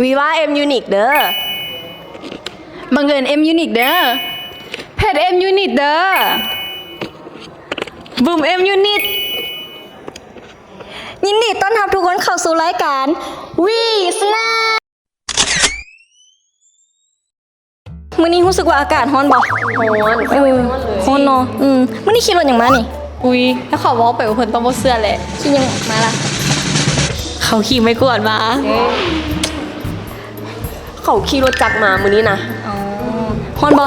วีว่าเอ็มยูนิคเด้อบังเอิญเอ็มยูนิคเด้อเพจเอ็มยูนิคเด้อบูมเอ็มยูนิคยินดีต้อนรับทุกคนเข้าสู่รายการวีสนามื้อนี้รู้สึกว่าอากาศร้อนบ่ร้อนเนาะมื้อนี้ขี่รถอย่างมานี่อุ้ยถ้าเขาบอกไปว่าเพิ่นต้องบ่เสื้อแหละ ขี่ยังมาล่ะ เขาขี่ไม่กวดมา เขาขี่รถจักรมามื้อนี้นะ ร้อนบ่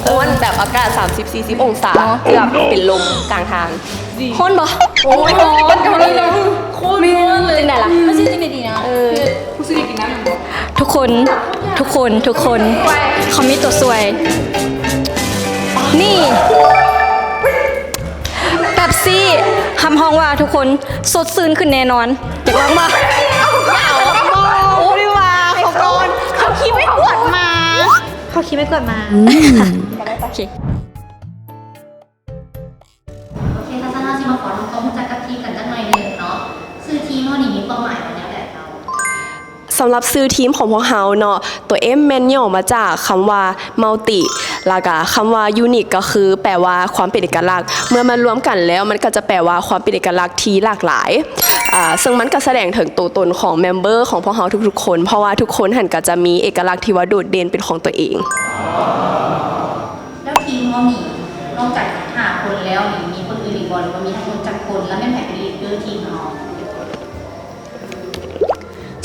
ร้อนแบบอากาศ30-40องศาเกือบเป็นลมกลางทาง ร้อนบ่ โอ้ยร้อนจังเลยนะโคตรร้อนเลย จังได๋ล่ะมันสิจังได๋ดีนะทุกคนเขามีตัวสวย นี่เป๊ปซี่คำห้องว่าทุกคนสดชื่นขึ้นแน่นอนอยากลองมาโอ้ยว่าเขาก่อนเขาคิดไม่กวดมาโอเค โอเคทัศนะที่มาขอทำความรู้จักกับทีมกันสักหน่อยหนึงเนาะชื่อทีมเฮานี่มีเป้าหมายไว้แล้วแหละเรา สำหรับซื้อทีมของพวกเฮาเนาะตัว M แมนย่อมาจากคำว่า multi แล้วก็คำว่า unique ก็คือแปลว่าความเป็นเอกลักษณ์เมื่อมันรวมกันแล้วมันก็จะแปลว่าความเป็นเอกลักษณ์ที่หลากหลายซึ่งมันก็แสดงถึงตัวตนของเมมเบอร์ของพวกเฮาทุกๆคนเพราะว่าทุกคนหันก็จะมีเอกลักษณ์ที่ว่าโดดเด่นเป็นของตัวเอง แล้วทีมเฮานี่นอกจาก5คนแล้วนี่มีคนอื่นอีกบ่หรือว่ามีทั้งหมดจักคนแล้วแม่นไผเป็นลีดเดอร์ทีมเฮา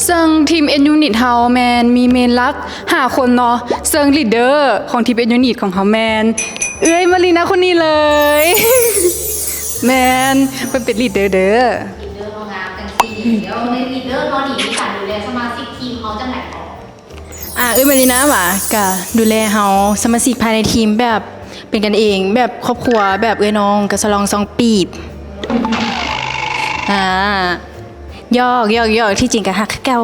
ซึ่งทีมเอ็นยูนิตเฮาแมนมีเมนลัก5คนเนาะซึ่งลีดเดอร์ของทีมเอ็นยูนิตของเฮาแมนมารีนาคนนี้เลย แมนเป็นลีดเดอร์เด้อ ลีดเดอร์เฮางามจังซี่เดี๋ยวในลีดเดอร์เฮานี่มีการดูแลสมาชิกทีมเฮาจังได๋บ่ มารีนาว่ะก็ดูแลเฮาสมาชิกภายในทีมแบบเป็นกันเองแบบครอบครัวแบบน้องก็สลองซองปีบยอกที่จริงก็ฮักคือเก่า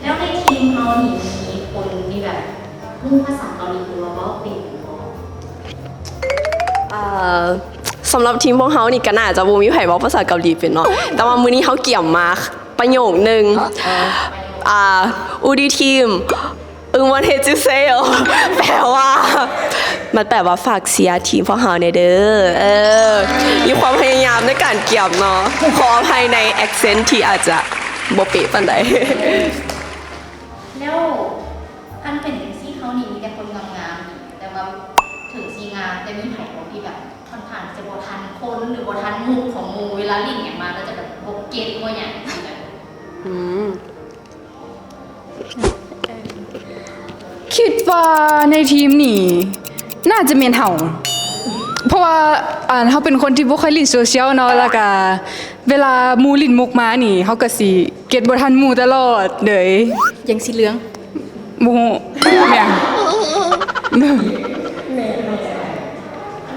แล้วในทีมเฮานี่มีคนที่แบบพูดภาษาเกาหลีหรือว่าเว้าเป็นบ่ สำหรับทีมพวกเฮานี่ก็น่าจะบ่มีไผเว้าภาษาเกาหลีเป็นเนาะแต่ว่ามื้อนี้เฮาเกี่ยมมาประโยคนึงอูดีทีมวันเฮจิเซลแปลว่ามันแปลว่าฝากเสียทีมพวกเฮาในเด้อมีความพยายามในการเกี่ยมเนาะขออภัยในแอคเซนต์ที่อาจจะบ่เป๊ะปานใด แล้วอันเป็นจังซี่เขานี่มีแต่คนงามๆแต่ว่าถึงสีงามแต่มีไผของที่แบบค่อนข้างจะบ่ทันคนหรือบ่ทันมุกของหมู่เวลาลิ่งอย่างมาก็จะแบบบ่เก็ตบ่หยังจังซี่ คิดว่าในทีมนี่น่าจะเมนเฮาเพราะว่าเฮาเป็นคนที่บ่ค่อยเล่นโซเชียลเนาะแล้วก็เวลาหมู่ลิ้นมุกมานี่เฮาก็สิเก็ตบ่ทันหมู่ตลอดเด้ย ยังสีเหลือง บ่ฮู้แม่ง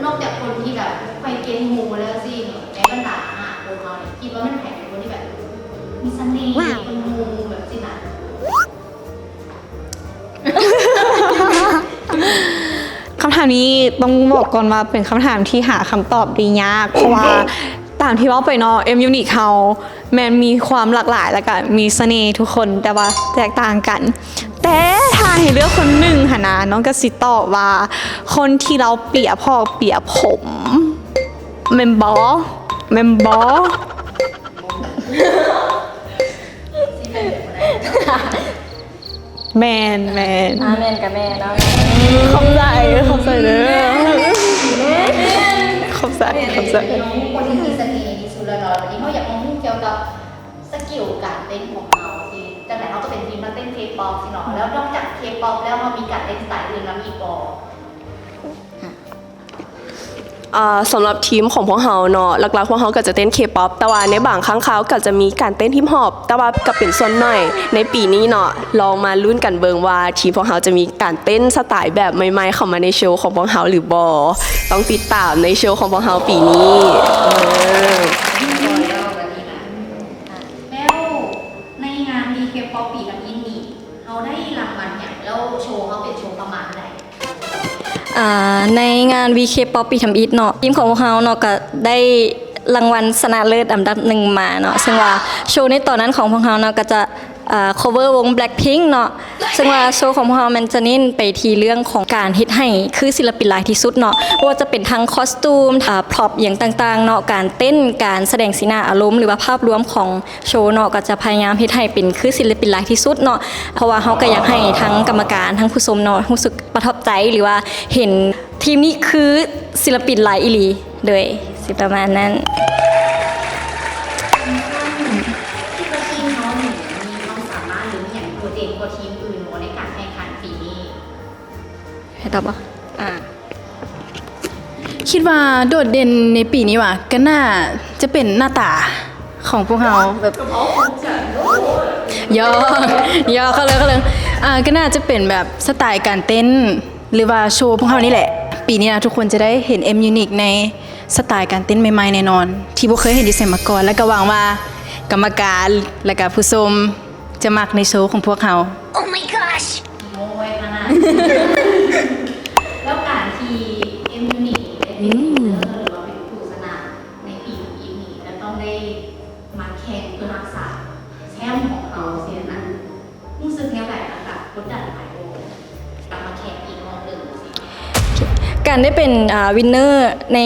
นอกจากคนที่แบบไปเกณฑ์หมู่แล้วสิในบรรดาคนเราเนี่ยคิดว่ามันแผนเป็นคนที่แบบมีเสน่ห์เป็นหมู่แบบสินะ คำถามนี้ต้องบอกก่อนว่าเป็นคำถามที่หาคำตอบได้ยาก เพราะว่าตามที่ว่าไปเนาะเอ็มยูนิคเขาแมนมีความหลากหลายแล้วก็มีเสน่ห์ทุกคนแต่ว่าแตกต่างกัน แต่ถ้าให้เลือกคนหนึ่งหนะน้องก็สิตอบว่า คนที่เราเปรียบพ่อเปรียบผมเมมบอแมนแม่กับแม่เนาะ ขอบใจเด้อขอบใจ น้องคนที่มีเสน่ห์ที่สุดแล้วเนาะวันนี้เขาอยากมาพูดเกี่ยวกับสกิลการเต้นของเราที่จังไหนเขาจะเป็นทีมนักเต้นเคป๊อปสิเนาะแล้วนอกจากเคป๊อปแล้วเรามีการเต้นสไตล์อื่นแล้วมีบ่ สำหรับทีมของพวกเฮาเนาะหลักๆพวกเฮาก็จะเต้น K-pop แต่ว่าในบางครั้งคราวก็จะมีการเต้นฮิปฮอปแต่ว่าก็เป็นส่วนน้อยในปีนี้เนาะลองมาลุ้นกันเบิ่งว่าทีมพวกเฮาจะมีการเต้นสไตล์แบบใหม่ๆเข้ามาในโชว์ของพวกเฮาหรือบ่ต้องติดตามในโชว์ของพวกเฮาปีนี้แล้วในงานดีเคป๊อปปีกับอินนี่เขาได้รางวัลอย่างแล้วโชว์เขาเป็นโชว์ประมาณไหน ในงาน VK Pop ปีทำอิฐเนาะทีมของพวกเราเนาะก็ได้ รางวัลชนะเลิศอันดับหนึ่งมาเนาะซึ่งว่าโชว์ในตอนนั้นของพวกเราเนาะก็จะcover วง Blackpink เนาะซึ่งว่าโชว์ของพวกเรามันจะเน้นไปที่เรื่องของการเฮ็ดให้คือศิลปินหลายที่สุดเนาะว่าจะเป็นทั้งคอสตูมพร็อพอย่างต่างๆเนาะการเต้นการแสดงสีหน้าอารมณ์หรือว่าภาพรวมของโชว์เนาะก็จะพยายามเฮ็ดให้เป็นคือศิลปินหลายที่สุดเนาะเพราะว่าเขาก็อยากให้ทั้งกรรมการทั้งผู้ชมเนาะรู้สึกประทับใจหรือว่าเห็นทีมนี้คือศิลปินหลายอีหลีโดยสิประมาณนั้น ที่ว่าทีมเขาเนี่ยมีความสามารถหรือมีอย่างโดดเด่นกว่าทีมอื่นในการแข่งขันปีนี้ ให้ตอบป่ะ คิดว่าโดดเด่นในปีนี้ว่ะก็น่าจะเป็นหน้าตาของพวกเราแบบย่อเขาเลยก็น่าจะเป็นแบบสไตล์การเต้นหรือว่าโชว์พวกเรานี่แหละปีนี้นะทุกคนจะได้เห็น M Unique ในสไตล์การเต้นใหม่ๆแน่นอนที่บ่เคยเห็นดิเซนมาก่อนและก็หวังว่ากรรมการและก็ผู้ชมจะมักในโชว์ของพวกเรา Oh my gosh โม้ไว้ขนาด แล้วการที่เอ็มยูนิได้เป็นหรือว่าเป็นผู้ชนะในปีนี้แล้วต้องได้มาแข่งเพื่อรักษาแชมป์ของเขาเสียนั้นรู้สึกแนวไหนนะคะกดดันไหมโอ้กลับมาแข่งอีกรอบหนึ่งสิ การได้เป็นวินเนอร์ใน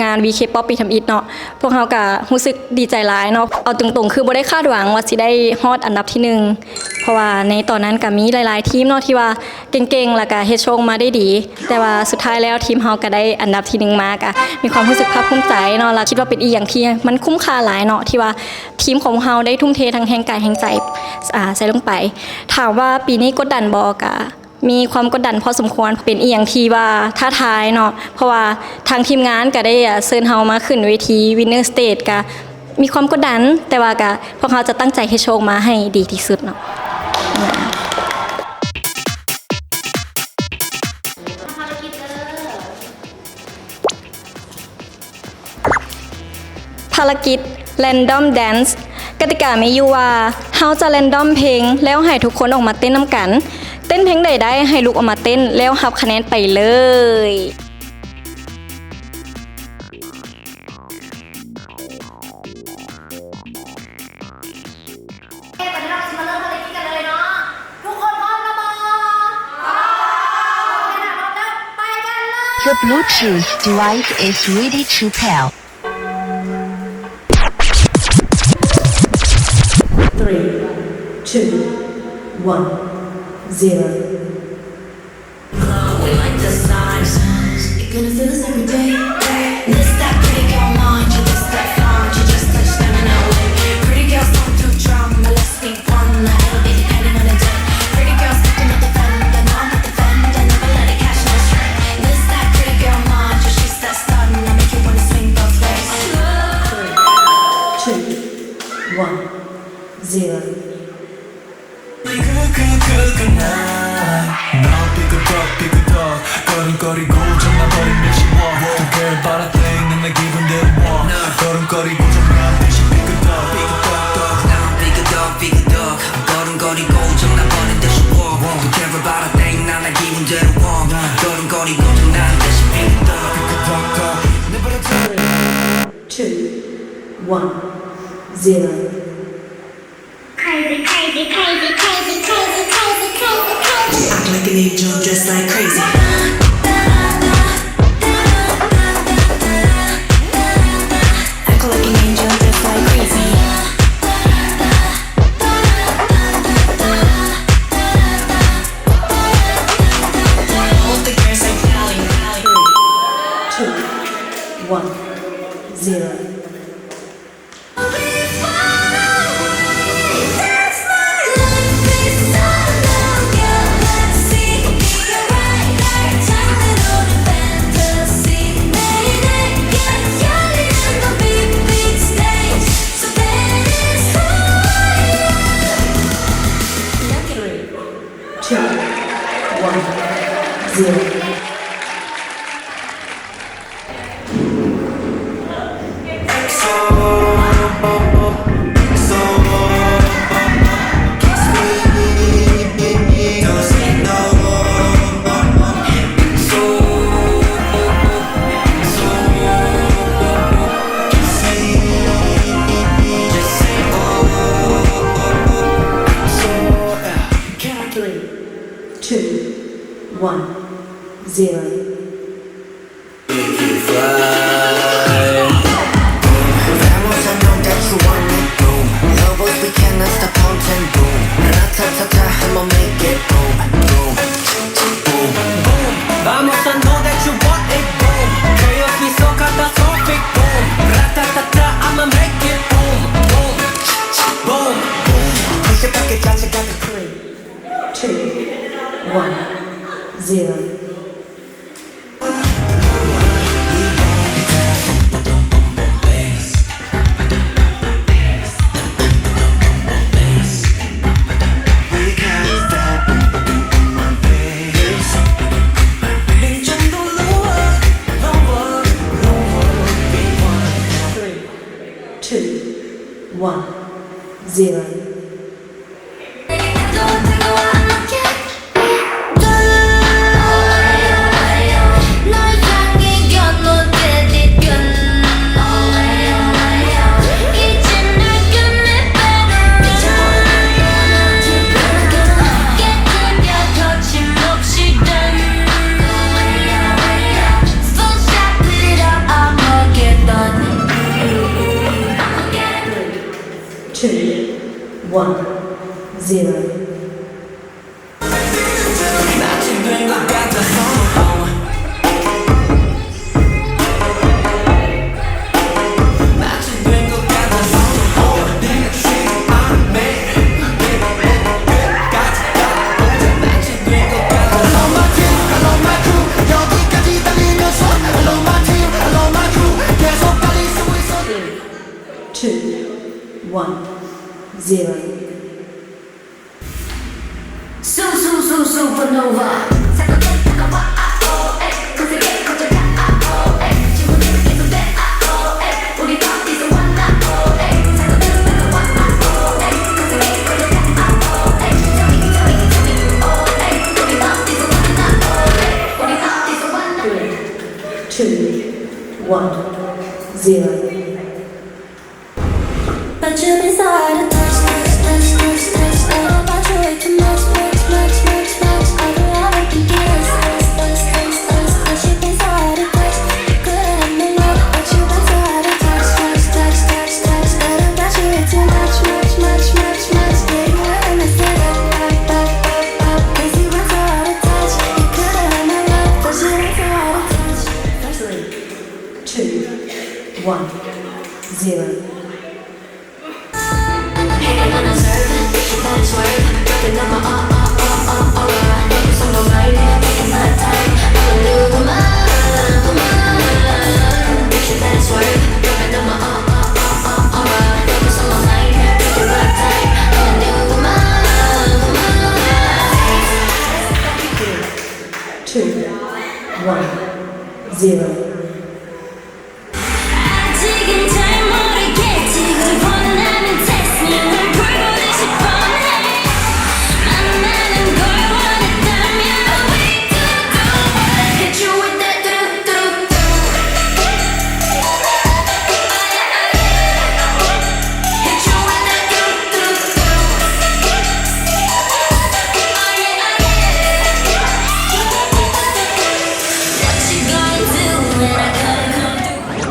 งาน VK Pop ปีทำอิฐเนาะพวกเขาก็รู้สึกดีใจหลายเนาะเอาตรงๆคือบ่ได้คาดหวังว่าสิได้ฮอดอันดับที่ 1เพราะว่าในตอนนั้นก็มีหลายๆทีมเนาะที่ว่าเก่งๆแล้วก็เฮ็ดโชว์มาได้ดี แต่ว่าสุดท้ายแล้วทีมเฮาก็ได้อันดับที่ 1มาก็มีความรู้สึกภาคภูมิใจเนาะแล้วคิดว่าเป็นอีกอย่างที่มันคุ้มค่าหลายเนาะที่ว่าทีมของเฮาได้ทุ่มเททั้งแรงกายแรงใจใส่ลงไปถามว่าปีนี้กดดันบ่ก็มีความกดดันพอสมควรเป็นอีหยังที่ว่าท้าทายเนาะเพราะว่าทางทีมงานก็ได้เชิญเฮามาขึ้นเวที Winner Stage ก็มีความกดดันแต่ว่าก็พวกเขาจะตั้งใจให้โชว์มาให้ดีที่สุดเนาะภารกิจ Random Dance กติกามีอยู่ว่าเฮาจะ Random เพลงแล้วให้ทุกคนออกมาเต้นนำกันเต้นเพลงใดได้ให้ลูกออกมาเต้นแล้วรับคะแนนไปเลยตอนนี้เราจะมาเริ่มภารกิจกันเลยเนาะทุกคนพร้อมแล้วมั้ยพร้อมแล้วไปกันเลย The Bluetooth device is ready to pair. 3, 2, 1, 0. Zero. 걸음거리고 장난거린 듯이 walk 특별 바라땡 난 기분 대로 walk 걸음거리고 장난 듯이 삐끗덕 걸음거리고 장난거린 듯이 walk 특별 바라땡 난 기분 대로 walk 걸음거리고 장난 듯이 삐끗덕 2, 1, 0. Crazy, crazy, crazy, crazy, crazy, crazy, crazy, crazy. Act like an angel dressed like crazy Act like an angel just like crazy. Hold the girls like Nelly 2, 1, 0. 1 0 Vamos, I know that you want it, boom. Lovers, we cannot stop counting, boom. Ra-ta-ta-ta, I'ma make it, boom, boom, boom, boom. Vamos, I know that you want it, boom. Chaos be so catastrophic, boom. Ra-ta-ta-ta, I'ma make it, boom, boom, boom, boom. Push it back, it got you, got the 3 2 1 0 2 1 0 2 1 0 2 1 0 Supernova. Two, 1 0 But you've been started to touch. I don't want you way too much. I don't wanna be guessed. You've been started to touch. Couldn't have been love, but you've been started to touch. I don't want you way too much. Yeah, you wanna mess it up. 'Cause you been started to touch. You couldn't have been love, but you been started to touch. 3 2 1 0 2 1 0 지금 잘 모르겠지 그보다 나는 text me 널 보고 싶어 만나는 걸 원했다면 we do hit you with that do hit you with that do what you gonna do when I come through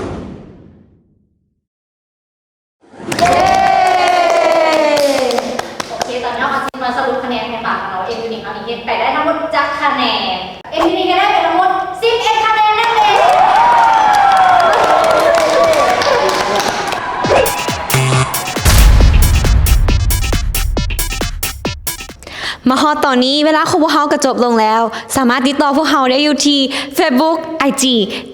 โอเค ตอนนี้เรามาสรุปคะแนนกันค่ะเราเอ็มยูนิคเอาอีกไปได้ทั้งหมดจักคะแนนเอ็มยูนิคก็ได้ไปทั้งหมด11คะแนนนั่นเอง มาฮอตตอนนี้เวลาของพวกเขาก็จบลงแล้ว สามารถติดต่อพวกเขาได้อยู่ที่ Facebook IG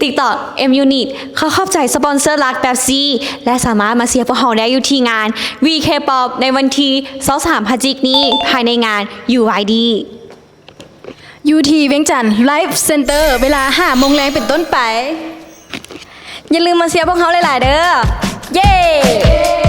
TikTok MUnit ขอขอบใจสปอนเซอร์หลักแบบซีและสามารถมาเชียร์พวกเขาได้อยู่ที่งาน VK-pop ในวันที่23พฤศจิกายนนี้ภายในงาน UID ยูทีเวียงจันทร์ไลฟ์เซ็นเตอร์เวลา5 โมงแรงเป็นต้นไป อย่าลืมมาเชียร์พวกเขาหลายๆเด้อ เย้